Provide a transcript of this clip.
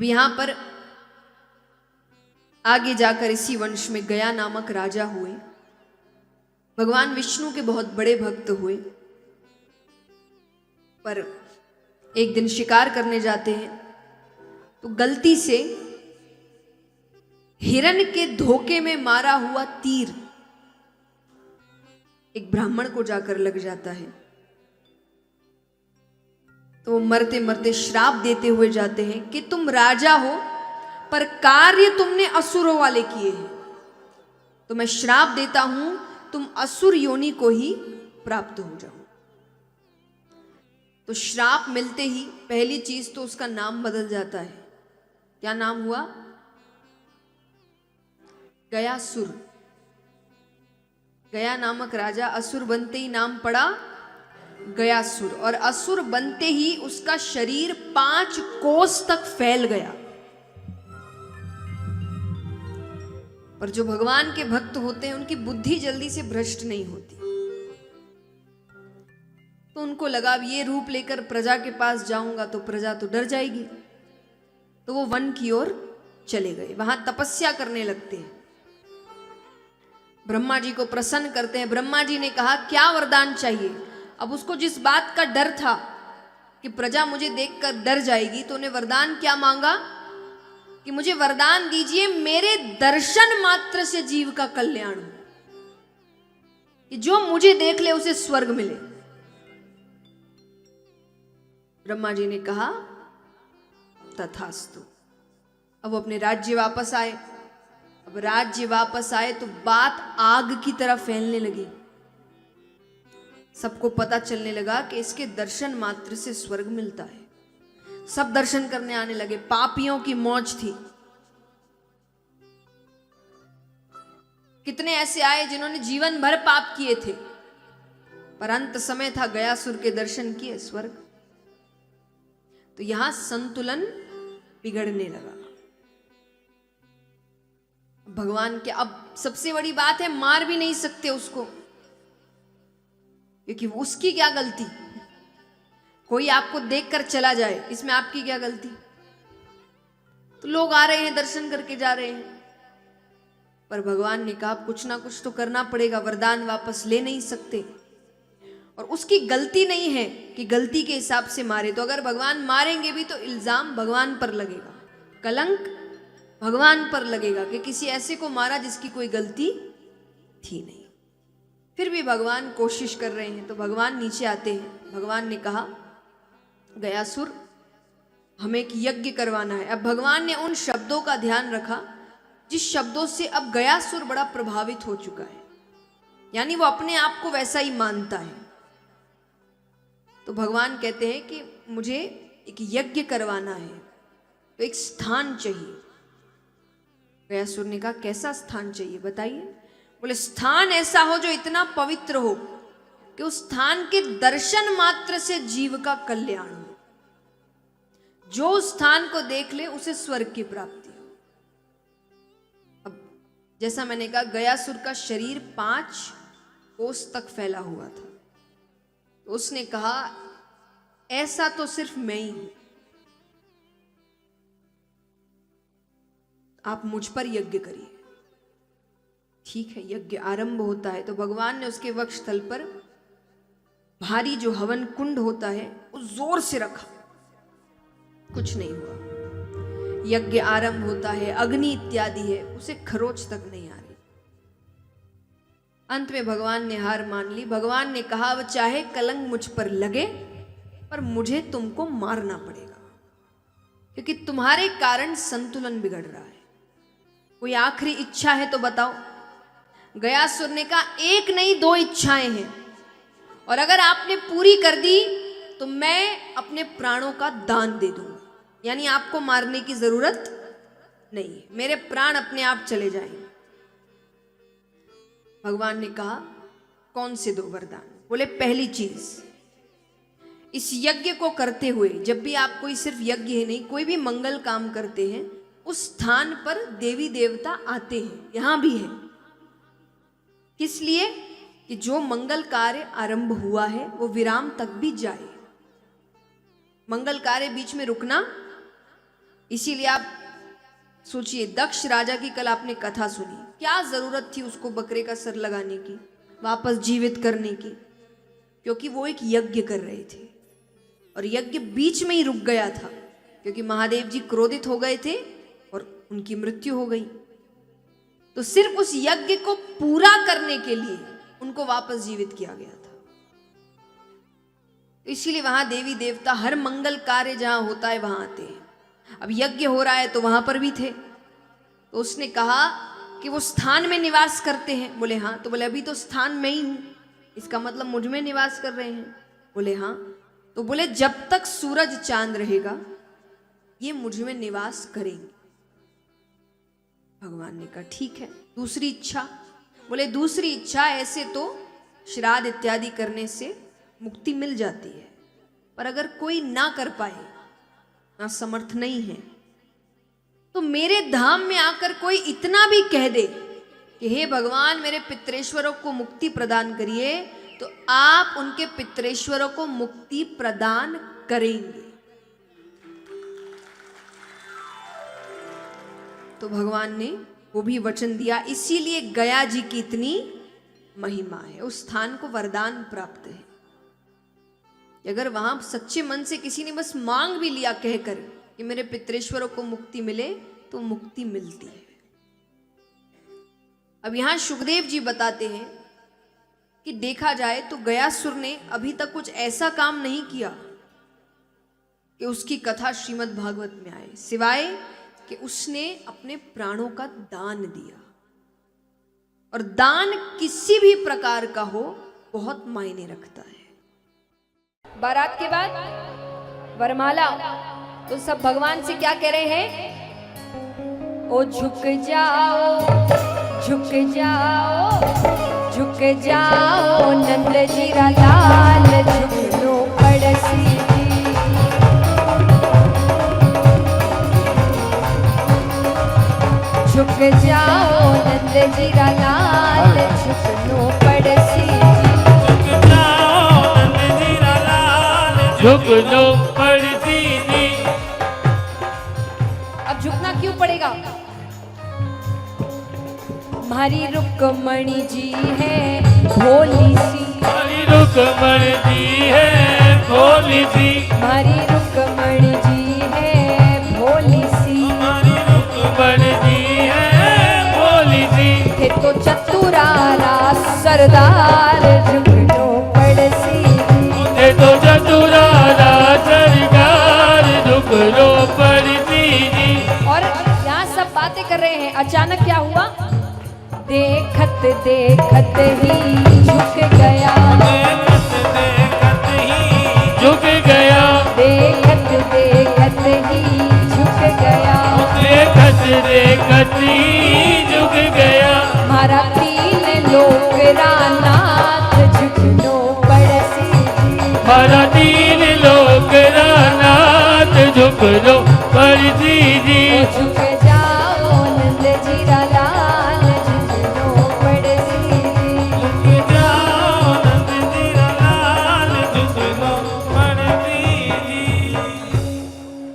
अब यहां पर आगे जाकर इसी वंश में गया नामक राजा हुए। भगवान विष्णु के बहुत बड़े भक्त हुए, पर एक दिन शिकार करने जाते हैं तो गलती से हिरण के धोखे में मारा हुआ तीर एक ब्राह्मण को जाकर लग जाता है। तो वो मरते मरते श्राप देते हुए जाते हैं कि तुम राजा हो पर कार्य तुमने असुरों वाले किए हैं, तो मैं श्राप देता हूं तुम असुर योनि को ही प्राप्त हो जाओ। तो श्राप मिलते ही पहली चीज तो उसका नाम बदल जाता है। क्या नाम हुआ? गयासुर। गया नामक राजा असुर बनते ही नाम पड़ा गयासुर, और असुर बनते ही उसका शरीर 5 कोस तक फैल गया। पर जो भगवान के भक्त होते हैं उनकी बुद्धि जल्दी से भ्रष्ट नहीं होती, तो उनको लगा अब ये रूप लेकर प्रजा के पास जाऊंगा तो प्रजा तो डर जाएगी, तो वो वन की ओर चले गए। वहां तपस्या करने लगते हैं, ब्रह्मा जी को प्रसन्न करते हैं। ब्रह्मा जी ने कहा क्या वरदान चाहिए? अब उसको जिस बात का डर था कि प्रजा मुझे देखकर डर जाएगी, तो उन्हें वरदान क्या मांगा कि मुझे वरदान दीजिए मेरे दर्शन मात्र से जीव का कल्याण हो, कि जो मुझे देख ले उसे स्वर्ग मिले। ब्रह्मा जी ने कहा तथास्तु। अब वो अपने राज्य वापस आए। अब राज्य वापस आए तो बात आग की तरह फैलने लगी। सबको पता चलने लगा कि इसके दर्शन मात्र से स्वर्ग मिलता है। सब दर्शन करने आने लगे। पापियों की मौज थी। कितने ऐसे आए जिन्होंने जीवन भर पाप किए थे, पर अंत समय था गयासुर के दर्शन किए, स्वर्ग। तो यहां संतुलन बिगड़ने लगा। भगवान के अब सबसे बड़ी बात है, मार भी नहीं सकते उसको, क्योंकि उसकी क्या गलती? कोई आपको देखकर चला जाए, इसमें आपकी क्या गलती? तो लोग आ रहे हैं, दर्शन करके जा रहे हैं, पर भगवान ने कहा कुछ ना कुछ तो करना पड़ेगा, वरदान वापस ले नहीं सकते। और उसकी गलती नहीं है कि गलती के हिसाब से मारे, तो अगर भगवान मारेंगे भी तो इल्जाम भगवान पर लगेगा, कलंक भगवान पर लगेगा कि किसी ऐसे को मारा जिसकी कोई गलती थी नहीं। फिर भी भगवान कोशिश कर रहे हैं, तो भगवान नीचे आते हैं। भगवान ने कहा गयासुर हमें एक यज्ञ करवाना है। अब भगवान ने उन शब्दों का ध्यान रखा जिस शब्दों से अब गयासुर बड़ा प्रभावित हो चुका है, यानी वो अपने आप को वैसा ही मानता है। तो भगवान कहते हैं कि मुझे एक यज्ञ करवाना है, तो एक स्थान चाहिए। गयासुर ने कहा कैसा स्थान चाहिए बताइए? बोले स्थान ऐसा हो जो इतना पवित्र हो कि उस स्थान के दर्शन मात्र से जीव का कल्याण हो, जो स्थान को देख ले उसे स्वर्ग की प्राप्ति हो। अब जैसा मैंने कहा गयासुर का शरीर 5 कोस तक फैला हुआ था, तो उसने कहा ऐसा तो सिर्फ मैं ही हूं, आप मुझ पर यज्ञ करिए। ठीक है, यज्ञ आरंभ होता है। तो भगवान ने उसके वक्षस्थल पर भारी जो हवन कुंड होता है वो जोर से रखा, कुछ नहीं हुआ। यज्ञ आरंभ होता है, अग्नि इत्यादि है, उसे खरोच तक नहीं आ रही। अंत में भगवान ने हार मान ली। भगवान ने कहा अब चाहे कलंक मुझ पर लगे, पर मुझे तुमको मारना पड़ेगा, क्योंकि तुम्हारे कारण संतुलन बिगड़ रहा है। कोई आखिरी इच्छा है तो बताओ? गयासुर ने कहा एक नहीं 2 इच्छाएं हैं, और अगर आपने पूरी कर दी तो मैं अपने प्राणों का दान दे दूंगा, यानी आपको मारने की जरूरत नहीं है, मेरे प्राण अपने आप चले जाएंगे। भगवान ने कहा कौन से 2 वरदान? बोले पहली चीज, इस यज्ञ को करते हुए, जब भी आप कोई सिर्फ यज्ञ ही नहीं कोई भी मंगल काम करते हैं, उस स्थान पर देवी देवता आते हैं, यहां भी है। किस लिए? कि जो मंगल कार्य आरंभ हुआ है वो विराम तक भी जाए। मंगल कार्य बीच में रुकना इसीलिए आप सोचिए, दक्ष राजा की कल आपने कथा सुनी, क्या जरूरत थी उसको बकरे का सर लगाने की, वापस जीवित करने की? क्योंकि वो एक यज्ञ कर रहे थे और यज्ञ बीच में ही रुक गया था, क्योंकि महादेव जी क्रोधित हो गए थे और उनकी मृत्यु हो गई। तो सिर्फ उस यज्ञ को पूरा करने के लिए उनको वापस जीवित किया गया था। इसीलिए वहां देवी देवता हर मंगल कार्य जहां होता है वहां आते हैं। अब यज्ञ हो रहा है तो वहां पर भी थे। तो उसने कहा कि वो स्थान में निवास करते हैं। बोले हाँ। तो बोले अभी तो स्थान में ही हूं, इसका मतलब मुझ में निवास कर रहे हैं? बोले हाँ। तो बोले जब तक सूरज चांद रहेगा ये मुझ में निवास करेंगे। भगवान ने कहा ठीक है, दूसरी इच्छा? बोले दूसरी इच्छा, ऐसे तो श्राद्ध इत्यादि करने से मुक्ति मिल जाती है, पर अगर कोई ना कर पाए, ना समर्थ नहीं है, तो मेरे धाम में आकर कोई इतना भी कह दे कि हे भगवान मेरे पितरेश्वरों को मुक्ति प्रदान करिए, तो आप उनके पितरेश्वरों को मुक्ति प्रदान करेंगे। तो भगवान ने वो भी वचन दिया। इसीलिए गया जी की इतनी महिमा है, उस स्थान को वरदान प्राप्त है। अगर वहां सच्चे मन से किसी ने बस मांग भी लिया कहकर कि मेरे पितरेश्वरों को मुक्ति मिले, तो मुक्ति मिलती है। अब यहां सुखदेव जी बताते हैं कि देखा जाए तो गयासुर ने अभी तक कुछ ऐसा काम नहीं किया कि उसकी कथा श्रीमद् भागवत में आए, सिवाय कि उसने अपने प्राणों का दान दिया। और दान किसी भी प्रकार का हो बहुत मायने रखता है। बारात के बाद वरमाला, तो सब भगवान से क्या कह रहे हैं? ओ झुक जाओ, झुक जाओ, झुक जाओ नंद जीरा लाल, झुक लो पड़सी जी। झुक जाओ नंद जीरा लाल, झुक लो पड़सी जी। झुक जाओ नंद जीरा लाल, झुक लो पड़सी जी। अब झुकना क्यों पड़ेगा? हमारी रुक्मणी जी है भोली सी, हमारी रुक्मणी जी है भोली सी, हमारी रुक्मणी जी है भोली सी, हमारी रुक्मणी जी है भोली सी। थे तो चतुरारा सरदार, झुक लो पड़सी जी। थे तो चतुरारा सरदार, झुक लो पड़सी जी। और यहाँ सब बातें कर रहे हैं, अचानक क्या हुआ? देखत देखत ही झुक गया, देखत देखत ही झुक गया, देखत देखत ही झुक गया, देखत देखत ही झुक गया। हमारा तीन लोक रानाथ, झुक लो पड़सी जी। हमारा तीन लोक रानाथ, झुक लो पड़सी जी। झुक